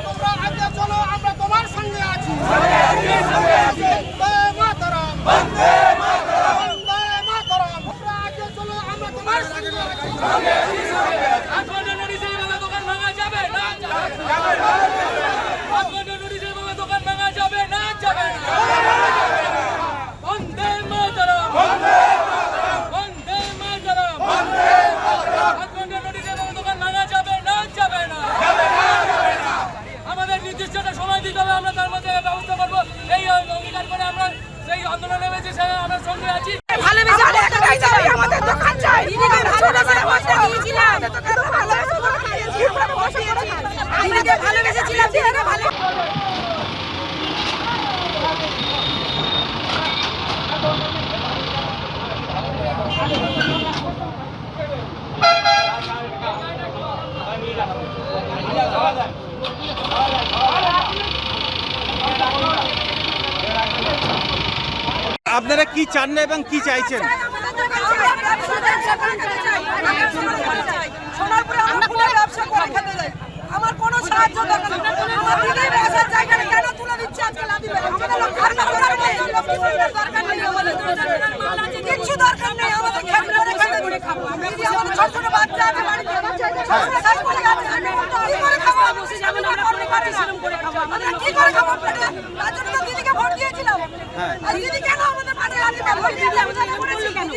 তোমরা আগে চলো, আমরা তোমার সঙ্গে আছি। সময় দিতে হবে, আমরা তার মধ্যে ব্যবস্থা করবো। এই অঙ্গীকার করে আমরা সেই আন্দোলনে নেমেছি, আমরা সঙ্গে আছি। আমাদের দোকান চাই, আপনারা কি চান না এবং কি চাইছেন? আমার কোনো সাহায্য দরকার নেই। আমার দিদি বসার জায়গা কেন তুলে দিচ্ছে আজকে লাদিবে? কিছু দরকার নেই, আমাদের খেতে করে খাবো। দিদি আমাদের ছোট ছোট বাচ্চা আছে বাড়িতে, কি করে খাবো? তার জন্য তো দিদিকে ভোট দিয়েছিলাম। আর দিদি কেন আমাদের মাঝে লাদিবে? ভোট দিদি আমরা করেছি কেন?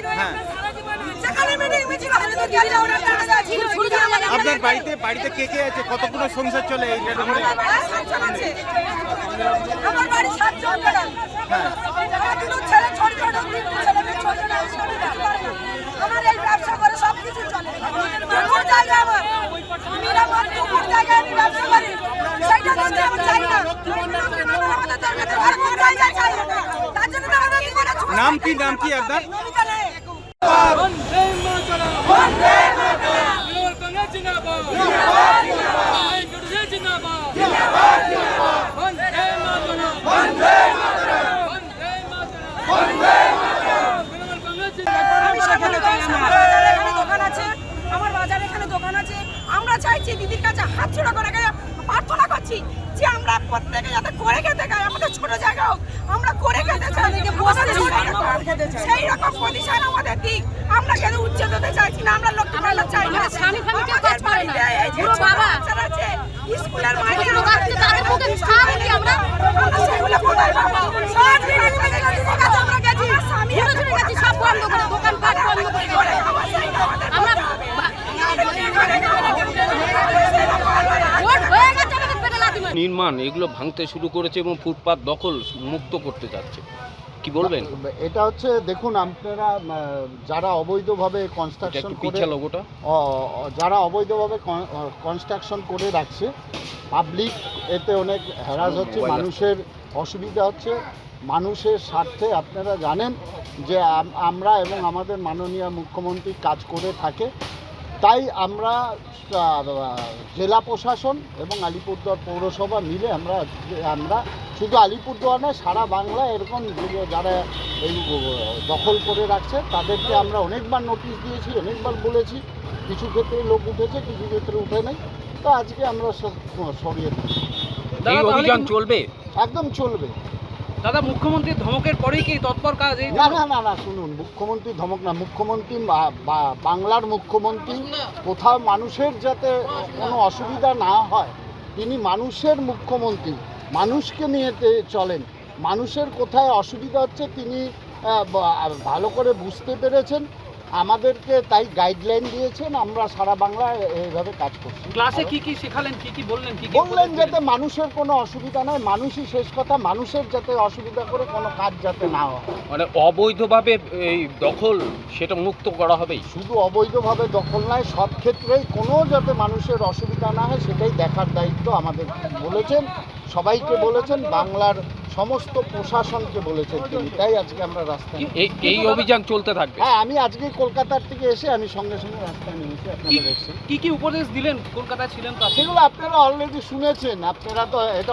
সেখানে মিটিং মিছিল হলে তো দিদি আমরা চলে যাচ্ছি। আপনার বাড়িতে কে কে আছে? কতগুলো সংসার চলে এই ক্যাটাগরি? আমার বাড়ি 7 জন ম্যাডাম। হ্যাঁ, আমার দুটো ছেলে ছোট ছোট, তিনটে ছেলে মেয়ে ছোট ছোট। আমার এই ব্যবসা করে সব কিছু চলে। দুপুর জায়গা আমার, আমি না আমার দুপুর জায়গায় আমি ব্যবসা করি, সেইটা দিতে আমি চাই না। আমাদের দরকার আর কোন জায়গা চাই না, তার জন্য তো আমাদের জীবনে নাম কি আপনার? বন্দে মাতরম, বন্দে মাতরম, তৃণমূল কংগ্রেস জিন্দাবাদ, জিন্দাবাদ, জিন্দাবাদ, জিন্দাবাদ, জিন্দাবাদ, জিন্দাবাদ, বন্দে মাতরম, বন্দে মাতরম, বন্দে মাতরম, বন্দে মাতরম, তৃণমূল কংগ্রেস জিন্দাবাদ। আমি সেখানে এখানে দোকান আছে, আমার বাজারে এখানে দোকান আছে। আমরা চাইছি দিদির কাছে হাত জোড়া করে প্রার্থনা করছি যে আমরা প্রত্যেকে যাতে করে খেতে খাই, আমাদের ছোট জায়গা হোক, আমরা করে খেতে চাই, সেই রকম পজিশন আমাদের দিক। আমরা কেন উচ্ছেদ হতে চাইছি না, আমরা লক্ষ্মী ভান্ডার চাই না। আমাদের বাড়িতে এই যে ছোট বাচ্চারা আছে, স্কুলের মাইনে আমরা সেগুলো কোথায় পাবো? সব দিদির কাছে আমরা গেছি, সব বন্ধ করে দোকানপাট বন্ধ করে আমরা নির্মাণ এগুলো ভাঙতে শুরু করেছে এবং ফুটপাত দখল মুক্ত করতে যাচ্ছে, কি বলবেন? এটা হচ্ছে দেখুন, আপনারা যারা অবৈধভাবে কনস্ট্রাকশন করে যারা অবৈধভাবে কনস্ট্রাকশন করে রাখছে, পাবলিক এতে অনেক হ্যারাস হচ্ছে, মানুষের অসুবিধা হচ্ছে। মানুষের স্বার্থে আপনারা জানেন যে আমরা এবং আমাদের মাননীয় মুখ্যমন্ত্রী কাজ করে থাকে, তাই আমরা জেলা প্রশাসন এবং আলিপুরদুয়ার পৌরসভা মিলে আমরা শুধু আলিপুরদুয়ার নয়, সারা বাংলা এরকম যারা এই দখল করে রাখছে তাদেরকে আমরা অনেকবার নোটিশ দিয়েছি, অনেকবার বলেছি। কিছু ক্ষেত্রে লোক উঠেছে, কিছু ক্ষেত্রে উঠে নেই। তো আজকে আমরা সব সরিয়ে দিচ্ছি। এই অভিযান চলবে? একদম চলবে। দাদা, মুখ্যমন্ত্রীর ধমকের পরেই কি তৎপর কাজ? না, শুনুন, মুখ্যমন্ত্রী ধমক না, মুখ্যমন্ত্রী বাংলার মুখ্যমন্ত্রী। কোথাও মানুষের যাতে কোনো অসুবিধা না হয়, তিনি মানুষের মুখ্যমন্ত্রী, মানুষকে নিয়ে চলেন। মানুষের কোথায় অসুবিধা হচ্ছে তিনি ভালো করে বুঝতে পেরেছেন, আমাদেরকে তাই গাইডলাইন দিয়েছেন। আমরা সারা বাংলায় এইভাবে কাজ করছি। ক্লাসে কি কি শেখালেন, কি কি বললেন? বললেন যাতে মানুষের কোনো অসুবিধা নয়, মানুষই শেষ কথা, মানুষের যাতে অসুবিধা করে কোনো কাজ যাতে না হয়। মানে অবৈধভাবে এই দখল সেটা মুক্ত করা হবে। শুধু অবৈধভাবে দখল নয়, সব ক্ষেত্রেই কোনো যাতে মানুষের অসুবিধা না হয় সেটাই দেখার দায়িত্ব আমাদের বলেছেন, সবাইকে বলেছেন, বাংলার সমস্ত প্রশাসনকে বলেছেন তিনি। তাই আজকে আমরা রাস্তায় এই অভিযান চলতে থাকবে। হ্যাঁ, আমি আজকে কলকাতার থেকে এসে আমি সঙ্গে সঙ্গে রাস্তায় নেমেছি। আপনারা দেখছেন কি কি উপদেশ দিলেন? কলকাতায় ছিলেন তো, সেগুলো আপনারা অলরেডি শুনেছেন। আপনারা তো এটা